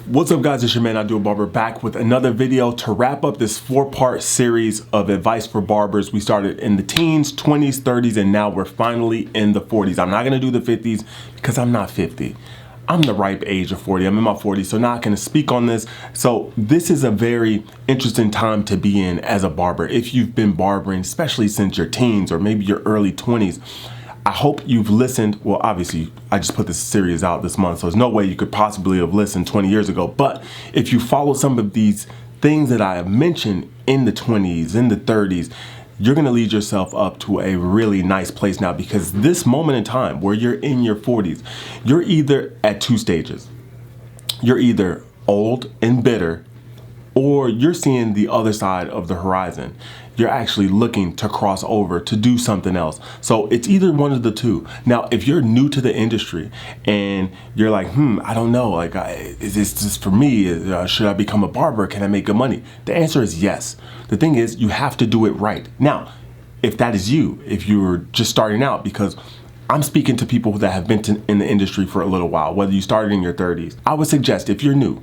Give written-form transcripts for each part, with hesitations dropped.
What's up, guys? It's your man, I Do a Barber, back with another video to wrap up this 4-part series of advice for barbers. We started in the teens, 20s, 30s, and now we're finally in the 40s. I'm not gonna do the 50s because I'm not 50. I'm the ripe age of 40. I'm in my 40s, so not gonna speak on this. So this is a very interesting time to be in as a barber. If you've been barbering, especially since your teens or maybe your early 20s, I hope you've listened. Well, obviously, I just put this series out this month, so there's no way you could possibly have listened 20 years ago. But if you follow some of these things that I have mentioned in the 20s, in the 30s, you're gonna lead yourself up to a really nice place now, because this moment in time where you're in your 40s, you're either at two stages. You're either old and bitter, or you're seeing the other side of the horizon. You're actually looking to cross over to do something else. So it's either one of the two. Now, if you're new to the industry and you're like, I don't know, like, is this just for me? Should I become a barber? Can I make good money? The answer is yes. The thing is, you have to do it right. Now, if that is you, if you're just starting out, because I'm speaking to people that have been in the industry for a little while, whether you started in your 30s, I would suggest if you're new,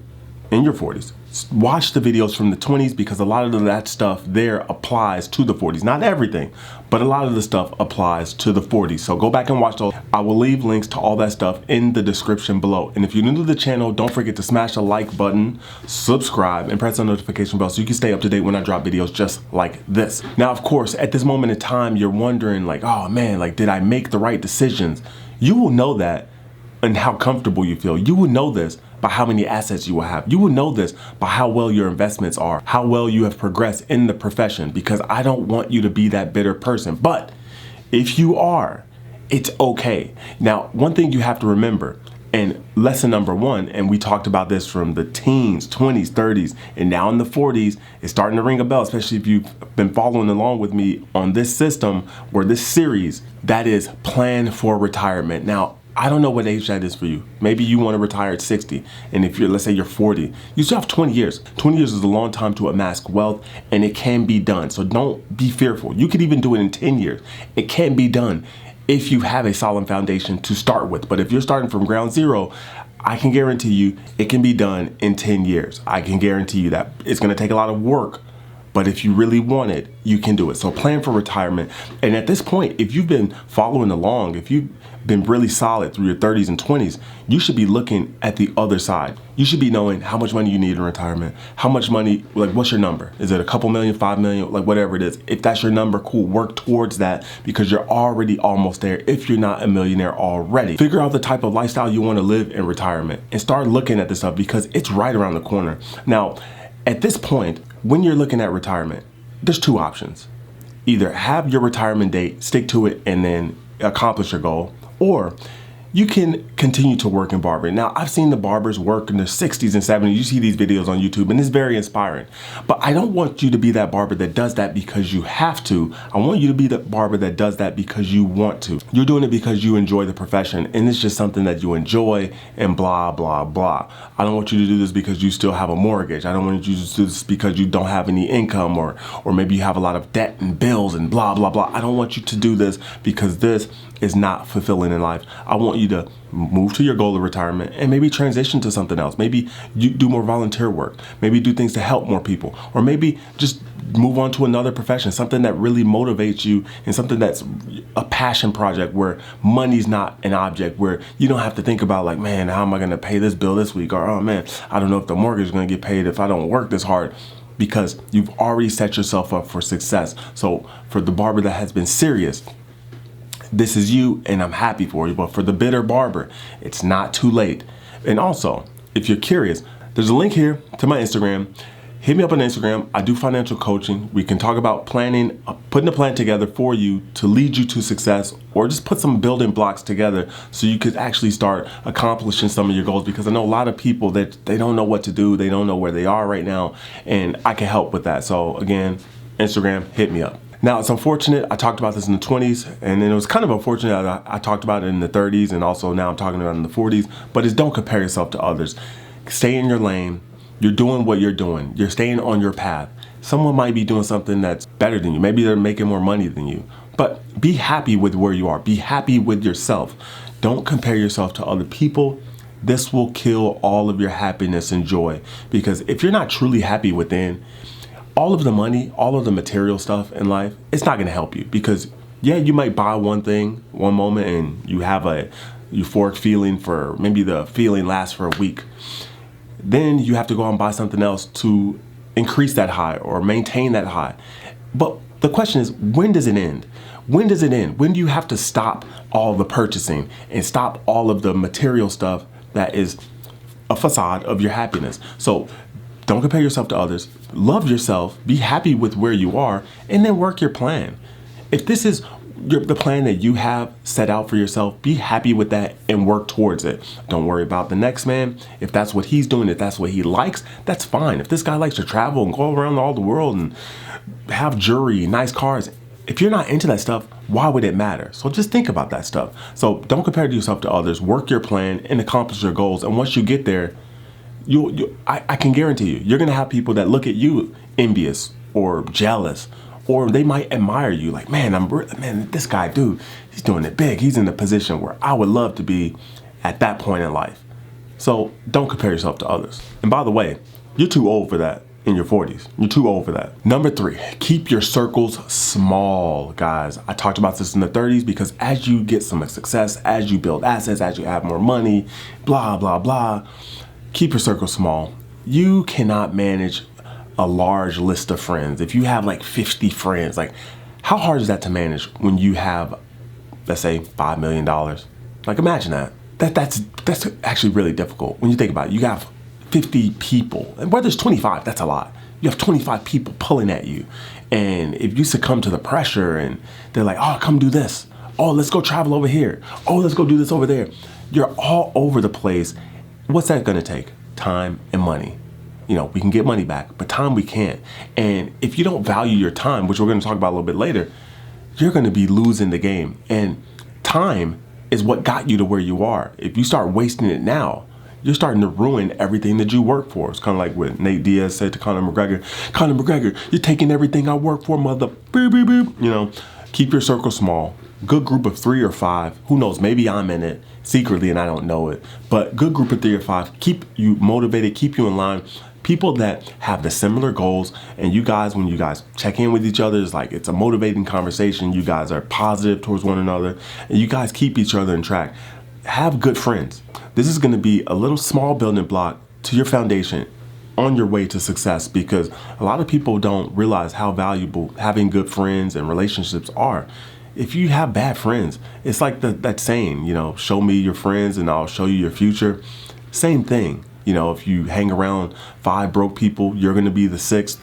in your 40s, watch the videos from the 20s, because a lot of that stuff there applies to the 40s. Not everything, but a lot of the stuff applies to the 40s. So go back and watch those. I will leave links to all that stuff in the description below. And if you're new to the channel, don't forget to smash the like button, subscribe, and press the notification bell so you can stay up to date when I drop videos just like this. Now, of course, at this moment in time, you're wondering like, oh man, like, did I make the right decisions? You will know that and how comfortable you feel. You will know this by how many assets you will have. You will know this by how well your investments are, how well you have progressed in the profession, because I don't want you to be that bitter person. But if you are, it's okay. Now, one thing you have to remember, and lesson number one, and we talked about this from the teens, 20s, 30s, and now in the 40s, it's starting to ring a bell, especially if you've been following along with me on this system or this series, that is plan for retirement. Now, I don't know what age that is for you. Maybe you want to retire at 60. And if let's say you're 40, you still have 20 years. 20 years is a long time to amass wealth, and it can be done. So don't be fearful. You could even do it in 10 years. It can be done if you have a solid foundation to start with. But if you're starting from ground zero, I can guarantee you it can be done in 10 years. I can guarantee you that. It's going to take a lot of work, but if you really want it, you can do it. So plan for retirement. And at this point, if you've been following along, if you've been really solid through your 30s and 20s, you should be looking at the other side. You should be knowing how much money you need in retirement, how much money, like, what's your number? Is it a couple million, 5 million, like whatever it is? If that's your number, cool, work towards that, because you're already almost there if you're not a millionaire already. Figure out the type of lifestyle you want to live in retirement and start looking at this stuff, because it's right around the corner. Now, at this point, when you're looking at retirement, there's two options. Either have your retirement date, stick to it, and then accomplish your goal, or you can continue to work in barbering. Now, I've seen the barbers work in their 60s and 70s. You see these videos on YouTube, and it's very inspiring. But I don't want you to be that barber that does that because you have to. I want you to be the barber that does that because you want to. You're doing it because you enjoy the profession, and it's just something that you enjoy, and blah, blah, blah. I don't want you to do this because you still have a mortgage. I don't want you to do this because you don't have any income, or maybe you have a lot of debt and bills and blah, blah, blah. I don't want you to do this because this is not fulfilling in life. I want you to move to your goal of retirement and maybe transition to something else. Maybe you do more volunteer work, maybe do things to help more people, or maybe just move on to another profession, something that really motivates you, and something that's a passion project where money's not an object, where you don't have to think about like, man, how am I gonna pay this bill this week? Or, oh man, I don't know if the mortgage is gonna get paid if I don't work this hard, because you've already set yourself up for success. So for the barber that has been serious, this is you, and I'm happy for you. But for the bitter barber, it's not too late. And also, if you're curious, there's a link here to my Instagram. Hit me up on Instagram. I do financial coaching. We can talk about planning, putting a plan together for you to lead you to success, or just put some building blocks together so you could actually start accomplishing some of your goals, because I know a lot of people that they don't know what to do. They don't know where they are right now, and I can help with that. So again, Instagram, hit me up. Now, it's unfortunate, I talked about this in the 20s, and then it was kind of unfortunate that I talked about it in the 30s, and also now I'm talking about it in the 40s, but it's don't compare yourself to others. Stay in your lane. You're doing what you're doing. You're staying on your path. Someone might be doing something that's better than you. Maybe they're making more money than you, but be happy with where you are. Be happy with yourself. Don't compare yourself to other people. this will kill all of your happiness and joy. Because if you're not truly happy within, all of the money, all of the material stuff in life, it's not going to help you. Because yeah, you might buy one thing one moment and you have a euphoric feeling for, maybe the feeling lasts for a week. Then you have to go out and buy something else to increase that high or maintain that high. But the question is, when does it end? When does it end? When do you have to stop all the purchasing and stop all of the material stuff that is a facade of your happiness? So don't compare yourself to others. Love yourself, be happy with where you are, and then work your plan. If this is the plan that you have set out for yourself, be happy with that and work towards it. Don't worry about the next man. If that's what he's doing, if that's what he likes, that's fine. If this guy likes to travel and go around all the world and have jewelry, nice cars, if you're not into that stuff, why would it matter? So just think about that stuff. So don't compare yourself to others, work your plan and accomplish your goals. And once you get there, I can guarantee you're gonna have people that look at you envious or jealous, or they might admire you like, man, this guy, dude, he's doing it big. He's in a position where I would love to be at that point in life. So don't compare yourself to others. And by the way, you're too old for that in your 40s. You're too old for that. Number 3, keep your circles small, guys. I talked about this in the 30s because as you get some success, as you build assets, as you have more money, blah, blah, blah, keep your circle small. You cannot manage a large list of friends. If you have like 50 friends, like how hard is that to manage when you have, let's say, $5 million? Like imagine that. That's actually really difficult when you think about it. You have 50 people, and where there's 25, that's a lot. You have 25 people pulling at you. And if you succumb to the pressure and they're like, oh, come do this. Oh, let's go travel over here. Oh, let's go do this over there. You're all over the place. What's that gonna take? Time and money. You know, we can get money back, but time we can't. And if you don't value your time, which we're gonna talk about a little bit later, you're gonna be losing the game. And time is what got you to where you are. If you start wasting it now, you're starting to ruin everything that you work for. It's kind of like what Nate Diaz said to Conor McGregor, you're taking everything I work for, mother, boop, boop, boop. You know, keep your circle small. Good group of 3 or 5, who knows, maybe I'm in it secretly and I don't know it, but good group of 3 or 5, keep you motivated, keep you in line. People that have the similar goals, and you guys, when you guys check in with each other, it's like it's a motivating conversation. You guys are positive towards one another, and you guys keep each other in track. Have good friends. This is gonna be a little small building block to your foundation on your way to success, because a lot of people don't realize how valuable having good friends and relationships are. If you have bad friends, it's like that saying, you know, show me your friends and I'll show you your future. Same thing. You know, if you hang around 5 broke people, you're gonna be the 6th,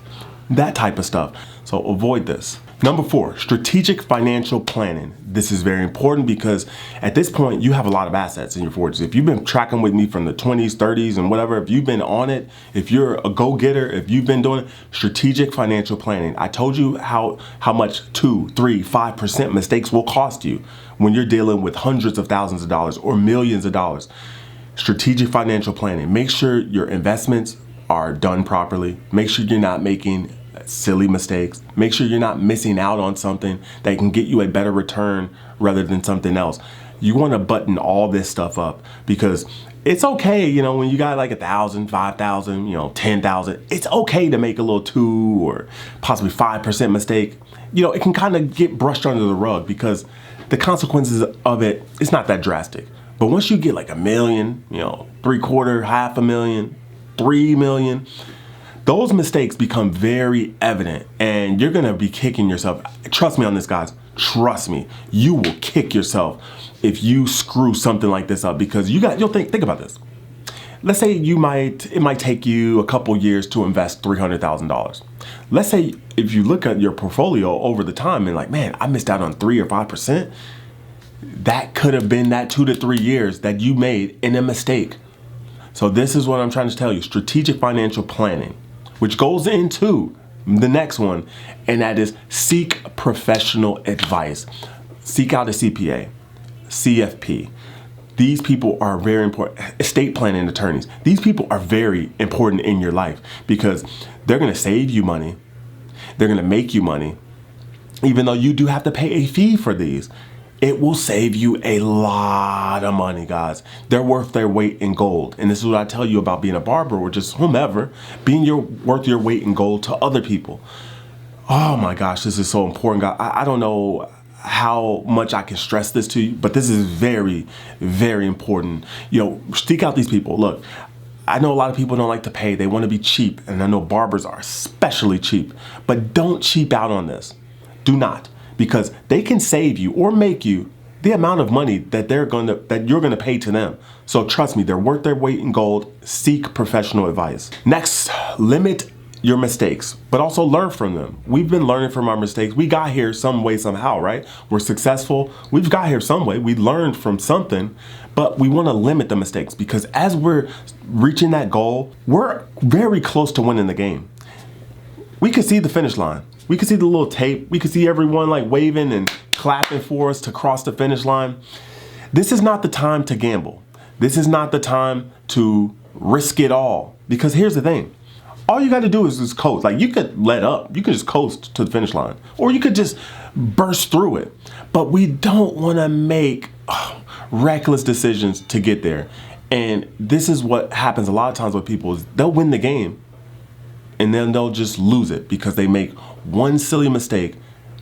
that type of stuff. So avoid this. Number 4, strategic financial planning. This is very important because at this point, you have a lot of assets in your 40s. If you've been tracking with me from the 20s, 30s, and whatever, if you've been on it, if you're a go-getter, if you've been doing it, strategic financial planning. I told you how much 2, 3, 5% mistakes will cost you when you're dealing with hundreds of thousands of dollars or millions of dollars. Strategic financial planning. Make sure your investments are done properly. Make sure you're not making silly mistakes. Make sure you're not missing out on something that can get you a better return rather than something else. You want to button all this stuff up because it's okay, you know, when you got like 1,000, 5,000, you know, 10,000, it's okay to make a little 2 or possibly 5% mistake. You know, it can kind of get brushed under the rug because the consequences of it, it's not that drastic. But once you get like $1 million, you know, 3/4, $500,000, $3 million, those mistakes become very evident and you're gonna be kicking yourself. Trust me on this, guys. Trust me. You will kick yourself if you screw something like this up because you'll think about this. Let's say it might take you a couple years to invest $300,000. Let's say if you look at your portfolio over the time and like, man, I missed out on 3 or 5%. That could have been that 2 to 3 years that you made in a mistake. So this is what I'm trying to tell you, strategic financial planning, which goes into the next one, and that is seek professional advice. Seek out a CPA, CFP. These people are very important. Estate planning attorneys. These people are very important in your life because they're gonna save you money. They're gonna make you money, even though you do have to pay a fee for these. It will save you a lot of money, guys. They're worth their weight in gold. And this is what I tell you about being a barber or just whomever, worth your weight in gold to other people. Oh my gosh, this is so important, guys. I don't know how much I can stress this to you, but this is very, very important. Seek out these people. Look, I know a lot of people don't like to pay. They want to be cheap. And I know barbers are especially cheap, but don't cheap out on this. Do not, because they can save you or make you the amount of money that you're going to pay to them. So trust me, they're worth their weight in gold. Seek professional advice. Next, limit your mistakes, but also learn from them. We've been learning from our mistakes. We got here some way, somehow, right? We're successful. We've got here some way. We learned from something, but we want to limit the mistakes because as we're reaching that goal, we're very close to winning the game. We could see the finish line. We could see the little tape. We could see everyone like waving and clapping for us to cross the finish line. This is not the time to gamble. This is not the time to risk it all. Because here's the thing. All you got to do is just coast. Like, you could let up. You could just coast to the finish line. Or you could just burst through it. But we don't want to make reckless decisions to get there. And this is what happens a lot of times with people is they'll win the game and then they'll just lose it because they make one silly mistake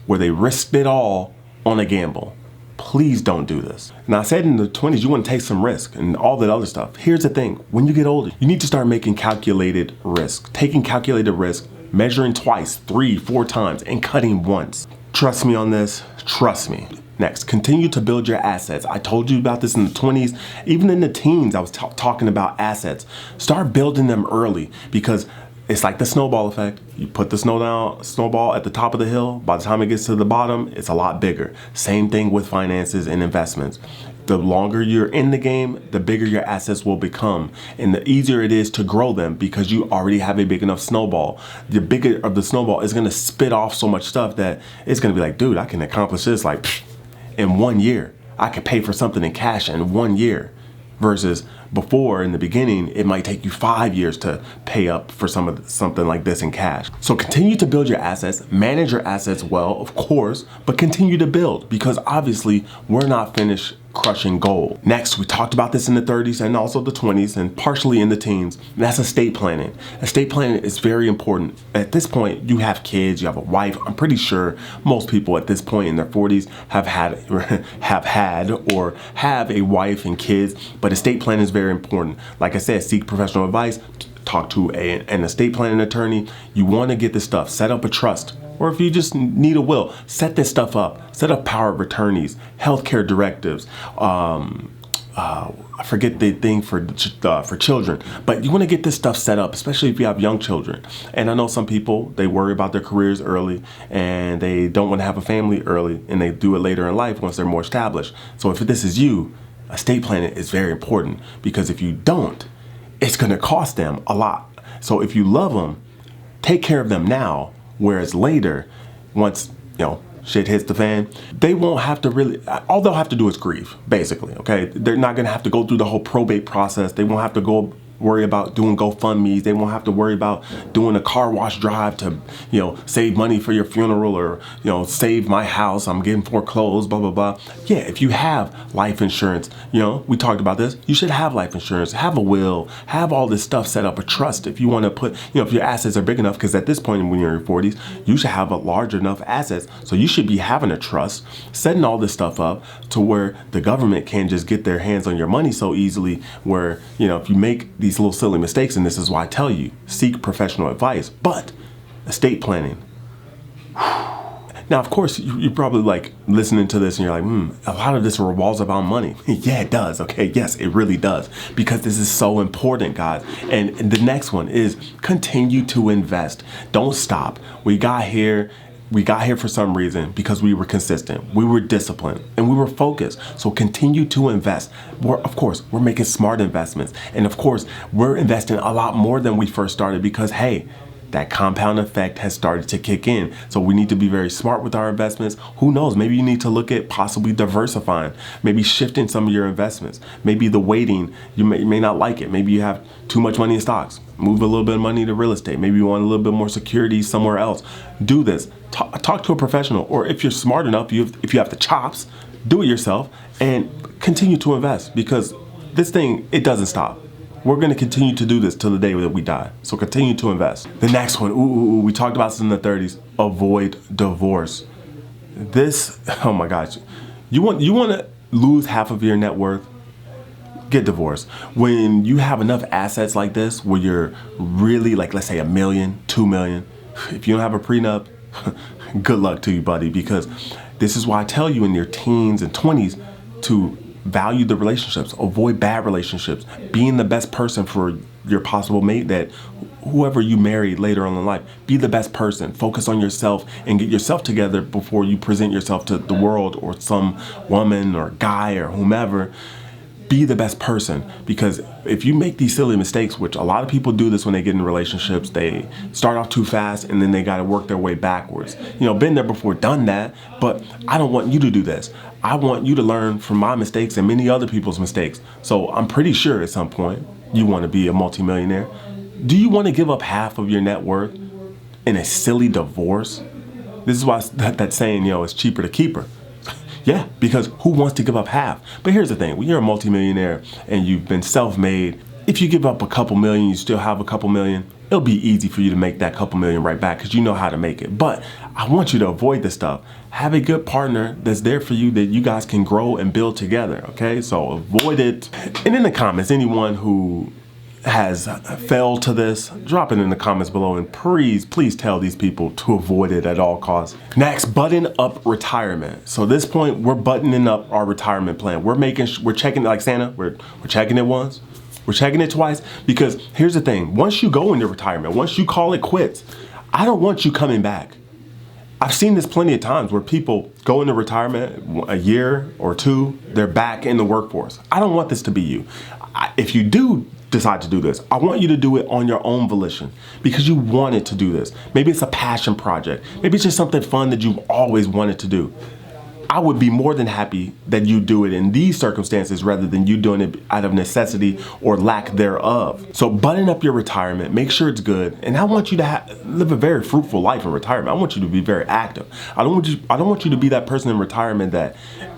where they risked it all on a gamble. Please don't do this. Now, I said in the 20s, you want to take some risk and all that other stuff. Here's the thing. When you get older, you need to start making calculated risk. Taking calculated risk, measuring twice, 3, 4 times, and cutting once. Trust me on this. Trust me. Next, continue to build your assets. I told you about this in the 20s. Even in the teens, I was talking about assets. Start building them early because it's like the snowball effect. You put the snowball at the top of the hill. By the time it gets to the bottom, it's a lot bigger. Same thing with finances and investments. The longer you're in the game, the bigger your assets will become. And the easier it is to grow them because you already have a big enough snowball. The bigger of the snowball is gonna spit off so much stuff that it's gonna be like, dude, I can accomplish this like in 1 year. I could pay for something in cash in 1 year. Versus before, in the beginning, it might take you 5 years to pay up for something like this in cash. So continue to build your assets, manage your assets well, of course, but continue to build because obviously we're not finished crushing gold. Next, we talked about this in the 30s and also the 20s and partially in the teens. And that's estate planning. Estate planning is very important. At this point, you have kids, you have a wife. I'm pretty sure most people at this point in their 40s have had or have a wife and kids, but estate planning is very important. Like I said, seek professional advice. Talk to an estate planning attorney. You want to get this stuff. Set up a trust. Or if you just need a will, set this stuff up. Set up power of attorneys, healthcare directives. I forget the thing for children, but you want to get this stuff set up, especially if you have young children. And I know some people, they worry about their careers early and they don't want to have a family early and they do it later in life once they're more established. So if this is you, estate planning is very important because if you don't, it's going to cost them a lot. So if you love them, take care of them now. Whereas later, once, shit hits the fan, they won't have to really, all they'll have to do is grieve, basically, okay? They're not gonna have to go through the whole probate process. They won't have to worry about doing GoFundMes. They won't have to worry about doing a car wash drive to, save money for your funeral or, save my house, I'm getting foreclosed, blah, blah, blah. Yeah, if you have life insurance, we talked about this, you should have life insurance, have a will, have all this stuff set up, a trust if you want to put, if your assets are big enough, because at this point when you're in your 40s, you should have a large enough assets. So you should be having a trust, setting all this stuff up to where the government can't just get their hands on your money so easily where, if you make these little silly mistakes, and this is why I tell you, seek professional advice. But estate planning. Now, of course, you're probably like listening to this and you're like, a lot of this revolves about money. Yeah, it does. Okay, yes, it really does. Because this is so important, guys. And the next one is continue to invest. Don't stop. We got here for some reason because we were consistent, we were disciplined, and we were focused. So continue to invest. Of course, we're making smart investments. And of course, we're investing a lot more than we first started because, hey, that compound effect has started to kick in. So we need to be very smart with our investments. Who knows? Maybe you need to look at possibly diversifying, maybe shifting some of your investments. Maybe the weighting, you may not like it. Maybe you have too much money in stocks. Move a little bit of money to real estate. Maybe you want a little bit more security somewhere else. Do this. Talk to a professional. Or if you're smart enough, if you have the chops, do it yourself and continue to invest, because this thing, it doesn't stop. We're going to continue to do this till the day that we die. So continue to invest. The next one, we talked about this in the 30s. Avoid divorce. This, oh my gosh, you want to lose half of your net worth? Get divorced. When you have enough assets like this, where you're really like, let's say $1 million, $2 million, if you don't have a prenup, good luck to you, buddy, because this is why I tell you in your teens and 20s to value the relationships, avoid bad relationships, being the best person for your possible mate, that whoever you marry later on in life, be the best person, focus on yourself and get yourself together before you present yourself to the world or some woman or guy or whomever. Be the best person, because if you make these silly mistakes, which a lot of people do this when they get in relationships, they start off too fast and then they got to work their way backwards. You know, been there before, done that, but I don't want you to do this. I want you to learn from my mistakes and many other people's mistakes. So I'm pretty sure at some point you want to be a multimillionaire. Do you want to give up half of your net worth in a silly divorce? This is why that saying, you know, it's cheaper to keep her. Yeah, because who wants to give up half? But here's the thing, when you're a multimillionaire and you've been self-made, if you give up a couple million, you still have a couple million, it'll be easy for you to make that couple million right back because you know how to make it. But I want you to avoid this stuff. Have a good partner that's there for you, that you guys can grow and build together, okay? So avoid it. And in the comments, anyone who has failed to this, drop it in the comments below, and please tell these people to avoid it at all costs. Next, button up retirement. So at this point, we're buttoning up our retirement plan. We're checking it like Santa. We're checking it once, we're checking it twice, because here's the thing, once you go into retirement, once you call it quits, I don't want you coming back. I've seen this plenty of times where people go into retirement a year or two, they're back in the workforce. I don't want this to be you. If you do decide to do this, I want you to do it on your own volition, because you wanted to do this. Maybe it's a passion project. Maybe it's just something fun that you've always wanted to do. I would be more than happy that you do it in these circumstances rather than you doing it out of necessity or lack thereof. So button up your retirement, make sure it's good, and I want you to live a very fruitful life in retirement. I want you to be very active. I don't want you to be that person in retirement that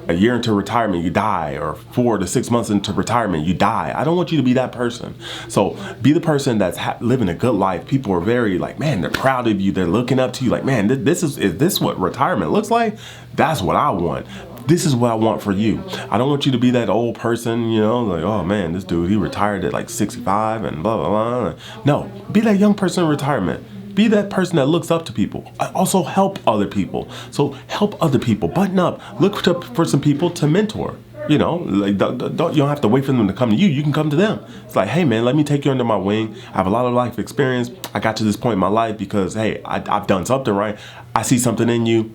a year into retirement you die, or 4 to 6 months into retirement you die. I don't want you to be that person. So be the person that's living a good life. People are very like, man, they're proud of you. They're looking up to you like, man, is this what retirement looks like? That's what I want. This is what I want for you. I don't want you to be that old person, you know, like, oh man, this dude, he retired at like 65 and blah, blah, blah. No, be that young person in retirement. Be that person that looks up to people. Also help other people. So help other people, button up, look for some people to mentor. You know, like you don't have to wait for them to come to you. You can come to them. It's like, hey man, let me take you under my wing. I have a lot of life experience. I got to this point in my life because, hey, I've done something right. I see something in you.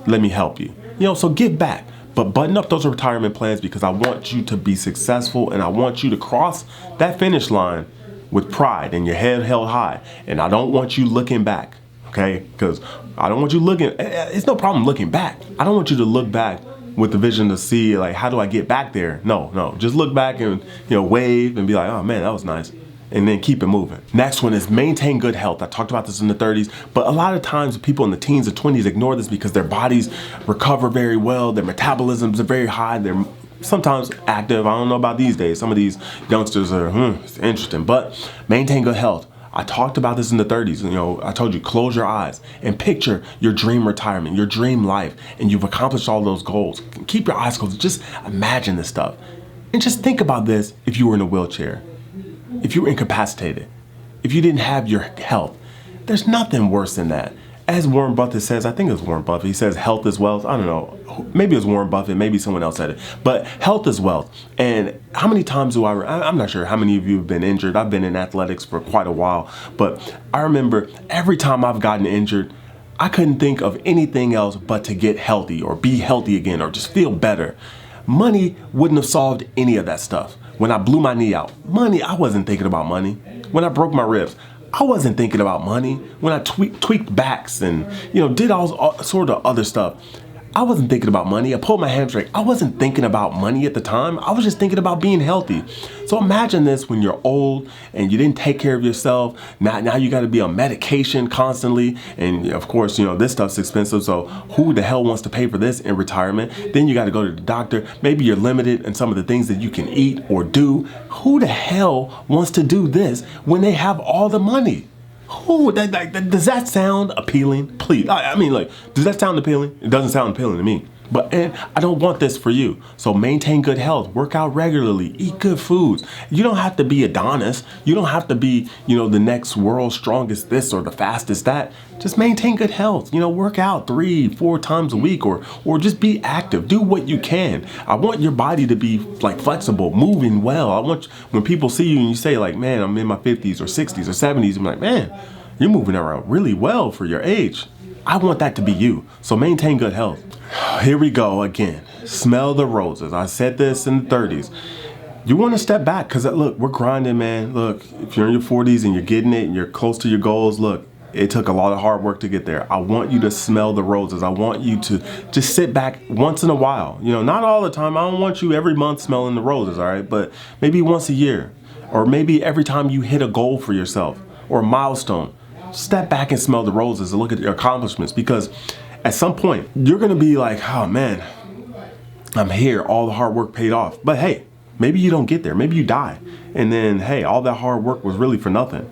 Let me help you. You know, so give back. But button up those retirement plans, because I want you to be successful and I want you to cross that finish line with pride and your head held high. And I don't want you looking back, okay? Because I don't want you looking, it's no problem looking back. I don't want you to look back with the vision to see like, how do I get back there? No, just look back and, you know, wave and be like, oh man, that was nice. And then keep it moving. Next one is maintain good health. I talked about this in the 30s, but a lot of times people in the teens or 20s ignore this because their bodies recover very well. Their metabolisms are very high. They're sometimes active. I don't know about these days. Some of these youngsters are, it's interesting, but maintain good health. I talked about this in the 30s. You know, I told you, close your eyes and picture your dream retirement, your dream life, and you've accomplished all those goals. Keep your eyes closed. Just imagine this stuff. And just think about this if you were in a wheelchair, if you were incapacitated, if you didn't have your health. There's nothing worse than that. As Warren Buffett says, I think it's Warren Buffett, he says health is wealth. I don't know, maybe it's Warren Buffett, maybe someone else said it, but health is wealth. And how many times I'm not sure how many of you have been injured. I've been in athletics for quite a while, but I remember every time I've gotten injured, I couldn't think of anything else but to get healthy or be healthy again or just feel better. Money wouldn't have solved any of that stuff. When I blew my knee out, money, I wasn't thinking about money. When I broke my ribs, I wasn't thinking about money. When I tweaked backs and, you know, did all sort of other stuff, I wasn't thinking about money. I pulled my hamstring. I wasn't thinking about money at the time. I was just thinking about being healthy. So imagine this when you're old and you didn't take care of yourself. Now you got to be on medication constantly. And of course, this stuff's expensive. So who the hell wants to pay for this in retirement? Then you got to go to the doctor. Maybe you're limited in some of the things that you can eat or do. Who the hell wants to do this when they have all the money? Does that sound appealing? Please, I mean, does that sound appealing? It doesn't sound appealing to me. And I don't want this for you. So maintain good health, work out regularly, eat good foods. You don't have to be Adonis. You don't have to be, the next world's strongest this or the fastest that. Just maintain good health. Work out 3-4 times a week or just be active. Do what you can. I want your body to be flexible, moving well. I want when people see you and you say man, I'm in my 50s or 60s or 70s, I'm like, man, you're moving around really well for your age. I want that to be you. So maintain good health. Here we go again. Smell the roses. I said this in the 30s. You want to step back because look, we're grinding, man. Look, if you're in your 40s and you're getting it and you're close to your goals, look, it took a lot of hard work to get there. I want you to smell the roses. I want you to just sit back once in a while. Not all the time. I don't want you every month smelling the roses, all right? But maybe once a year, or maybe every time you hit a goal for yourself or a milestone. Step back and smell the roses and look at your accomplishments, because at some point you're gonna be like, oh man, I'm here, all the hard work paid off. But hey, maybe you don't get there, maybe you die, and then hey, all that hard work was really for nothing.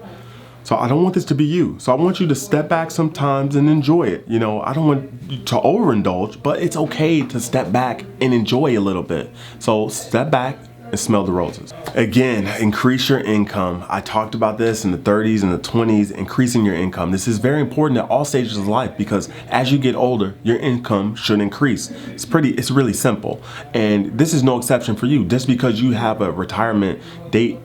So I don't want this to be you. So I want you to step back sometimes and enjoy it. I don't want you to overindulge, but it's okay to step back and enjoy a little bit. So step back and smell the roses. Again, increase your income. I talked about this in the 30s and the 20s, increasing your income. This is very important at all stages of life, because as you get older, your income should increase. It's really simple. And this is no exception for you. Just because you have a retirement date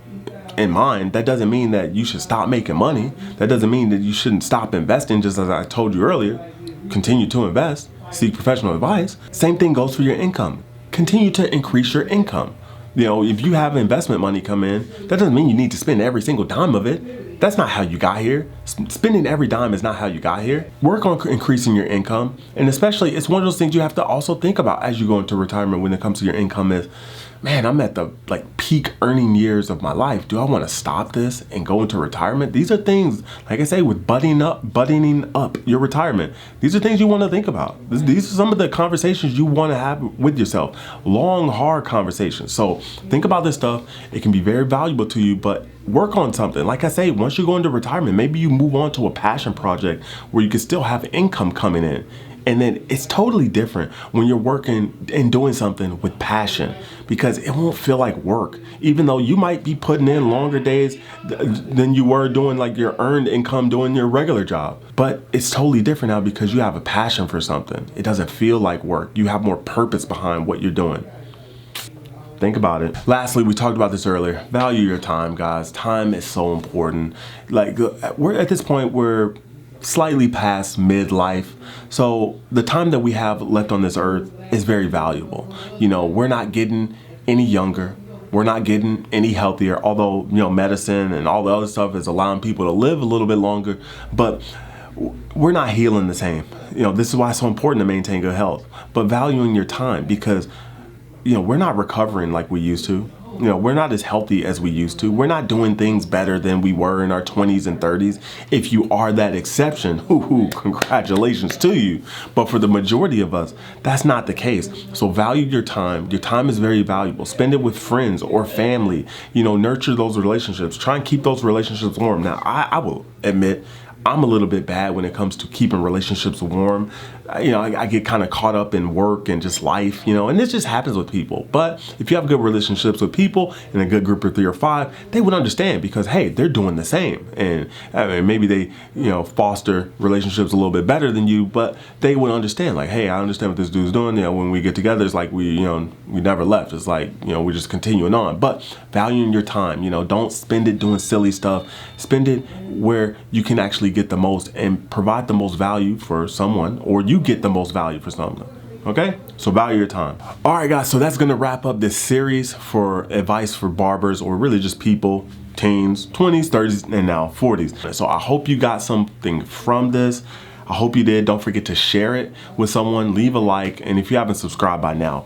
in mind, that doesn't mean that you should stop making money. That doesn't mean that you shouldn't stop investing, just as I told you earlier. Continue to invest, seek professional advice. Same thing goes for your income. Continue to increase your income. If you have investment money come in, that doesn't mean you need to spend every single dime of it. That's not how you got here. Spending every dime is not how you got here. Work on increasing your income. And especially, it's one of those things you have to also think about as you go into retirement when it comes to your income is, man, I'm at the peak earning years of my life. Do I want to stop this and go into retirement? These are things, like I say, with buttoning up your retirement. These are things you want to think about. These are some of the conversations you want to have with yourself. Long, hard conversations. So think about this stuff. It can be very valuable to you, but work on something. Like I say, once you go into retirement, maybe you move on to a passion project where you can still have income coming in. And then it's totally different when you're working and doing something with passion, because it won't feel like work, even though you might be putting in longer days than you were doing your earned income doing your regular job. But it's totally different now because you have a passion for something. It doesn't feel like work. You have more purpose behind what you're doing. Think about it. Lastly, we talked about this earlier. Value your time, guys. Time is so important. We're at this point, we're slightly past midlife. So the time that we have left on this earth is very valuable. We're not getting any younger. We're not getting any healthier, although, medicine and all the other stuff is allowing people to live a little bit longer, but we're not healing the same. This is why it's so important to maintain good health, but valuing your time, because, we're not recovering like we used to. We're not as healthy as we used to. We're not doing things better than we were in our 20s and 30s. If you are that exception, congratulations to you. But for the majority of us, that's not the case. So value your time. Your time is very valuable. Spend it with friends or family. Nurture those relationships. Try and keep those relationships warm. Now, I will admit, I'm a little bit bad when it comes to keeping relationships warm. I get kind of caught up in work and just life, and this just happens with people. But if you have good relationships with people and a good group of 3 or 5, they would understand, because hey, they're doing the same. And maybe they, foster relationships a little bit better than you, but they would understand, like, hey, I understand what this dude's doing. When we get together, it's like we never left. It's like, we're just continuing on. But valuing your time, don't spend it doing silly stuff. Spend it where you can actually get the most and provide the most value for someone, or you get the most value for someone. Okay? So value your time. All right, guys. So that's going to wrap up this series for advice for barbers, or really just people, teens, 20s, 30s, and now 40s. So I hope you got something from this. I hope you did. Don't forget to share it with someone, leave a like, and if you haven't subscribed by now,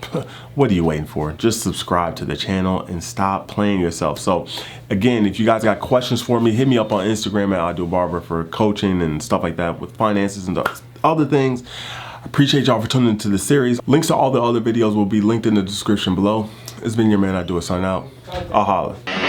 what are you waiting for? Just subscribe to the channel and stop playing yourself. So again, if you guys got questions for me, hit me up on Instagram at barber for coaching and stuff like that with finances and other things. I appreciate y'all for tuning into the series. Links to all the other videos will be linked in the description below. It's been your man, sign out. I'll holla.